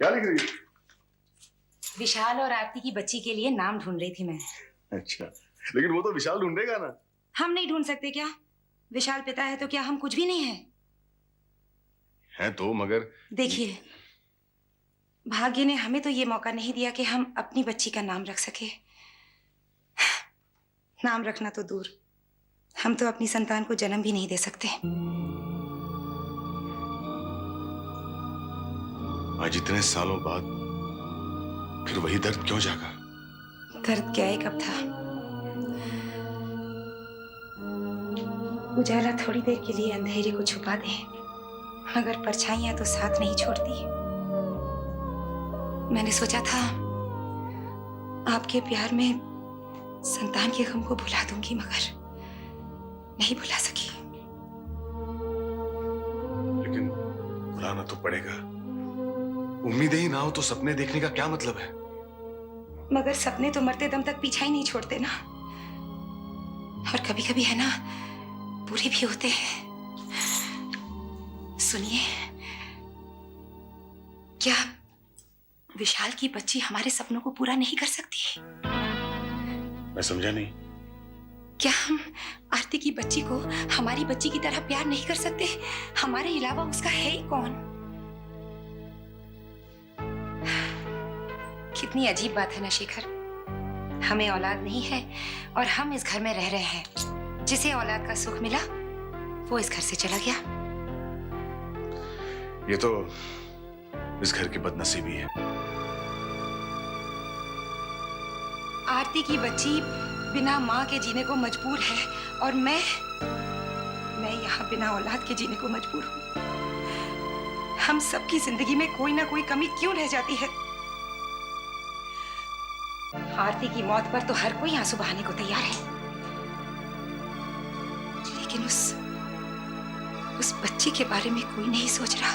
क्या लिख रही है? विशाल और आरती की बच्ची के लिए नाम ढूंढ रही थी मैं। अच्छा, लेकिन वो तो विशाल ढूंढेगा ना। हम नहीं ढूंढ सकते क्या? विशाल पिता है तो क्या हम कुछ भी नहीं है? है तो, मगर देखिए, भाग्य ने हमें तो ये मौका नहीं दिया कि हम अपनी बच्ची का नाम रख सके। नाम रखना तो दूर, हम तो अपनी संतान को जन्म भी नहीं दे सकते। आज इतने सालों बाद फिर वही दर्द क्यों जागा? दर्द क्या एक अब था। उजाला थोड़ी देर के लिए अंधेरे को छुपा दे, मगर परछाइयां तो साथ नहीं छोड़ती। मैंने सोचा था आपके प्यार में संतान के गम को भुला दूंगी, मगर नहीं भुला सकी। लेकिन भुलाना तो पड़ेगा। उम्मीदें ही ना हो तो सपने देखने का क्या मतलब है? मगर सपने तो मरते दम तक पीछा ही नहीं छोड़ते ना। और कभी कभी है ना, बुरे भी होते हैं। सुनिए, क्या विशाल की बच्ची हमारे सपनों को पूरा नहीं कर सकती? मैं समझा नहीं। क्या हम आरती की बच्ची को हमारी बच्ची की तरह प्यार नहीं कर सकते? हमारे अलावा उसका है ही कौन? कितनी अजीब बात है ना शेखर। हमें औलाद नहीं है और हम इस घर में रह रहे हैं। जिसे औलाद का सुख मिला वो इस घर से चला गया। ये तो इस घर की बदनसीबी है। आरती की बच्ची बिना माँ के जीने को मजबूर है और मैं यहाँ बिना औलाद के जीने को मजबूर हूँ। हम सबकी जिंदगी में कोई ना कोई कमी क्यों रह जाती है? आरती की मौत पर तो हर कोई आंसू बहाने को तैयार है, लेकिन उस बच्ची के बारे में कोई नहीं सोच रहा।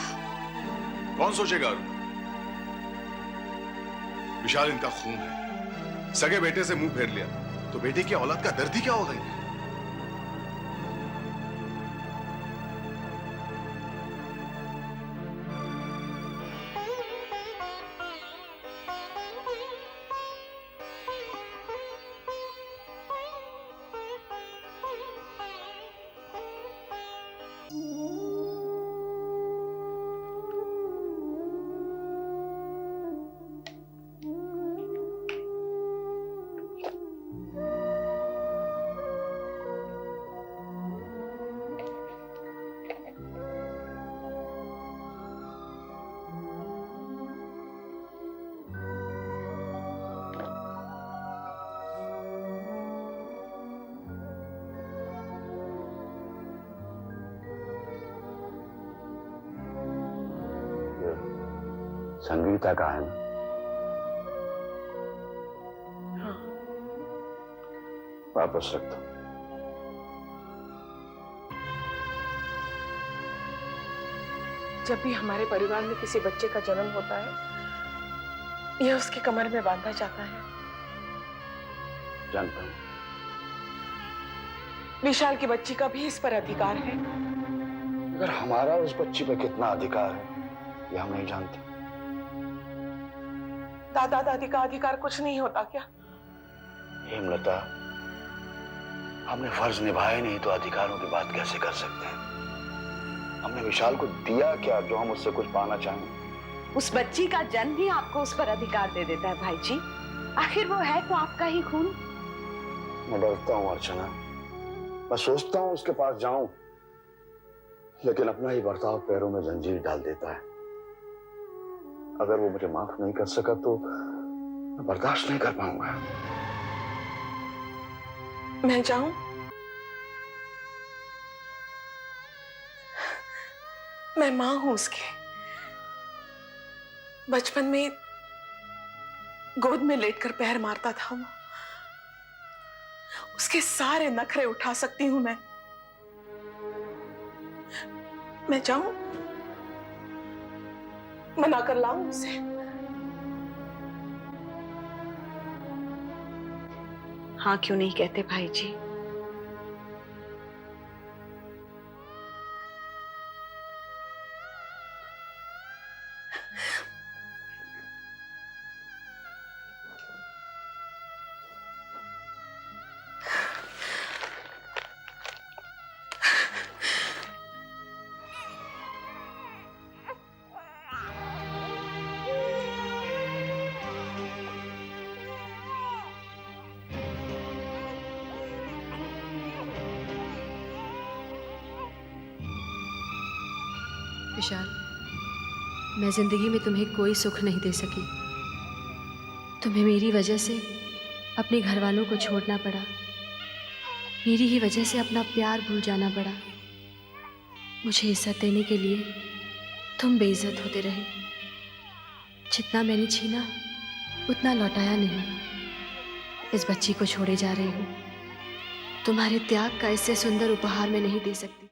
कौन सोचेगा? विशाल इनका खून है। सगे बेटे से मुंह फेर लिया तो बेटे की औलाद का दर्द ही क्या होगा इन्हें? संगीता का है ना? हाँ। वापस रख दो। जब भी हमारे परिवार में किसी बच्चे का जन्म होता है, यह उसके कमर में बांधा जाता है। जानता हूं। विशाल की बच्ची का भी इस पर अधिकार है। अगर हमारा उस बच्ची पर कितना अधिकार है यह हम नहीं जानते। दादा दादी का अधिकार कुछ नहीं होता क्या? हेमलता, हमने फर्ज निभाए नहीं तो अधिकारों की बात कैसे कर सकते हैं? हमने विशाल को दिया क्या जो हम उससे कुछ पाना चाहें? उस बच्ची का जन्म ही आपको उस पर अधिकार दे देता है भाई जी। आखिर वो है तो आपका ही खून। मैं डरता हूं अर्चना। मैं सोचता हूं उसके पास जाऊं, लेकिन अपना ही बर्ताव पैरों में जंजीर डाल देता है। अगर वो मुझे माफ नहीं कर सका तो मैं बर्दाश्त नहीं कर पाऊंगा। मैं जाऊं? मैं मां हूं उसके। बचपन में गोद में लेटकर पैर मारता था वो। उसके सारे नखरे उठा सकती हूं मैं। मैं जाऊं? मना कर लाऊं उसे? हाँ क्यों नहीं कहते भाई जी? विशाल, मैं जिंदगी में तुम्हें कोई सुख नहीं दे सकी। तुम्हें मेरी वजह से अपने घर वालों को छोड़ना पड़ा, मेरी ही वजह से अपना प्यार भूल जाना पड़ा। मुझे इज्जत देने के लिए तुम बेइज्जत होते रहे। जितना मैंने छीना उतना लौटाया नहीं। इस बच्ची को छोड़े जा रही हूँ। तुम्हारे त्याग का इससे सुंदर उपहार मैं नहीं दे सकती।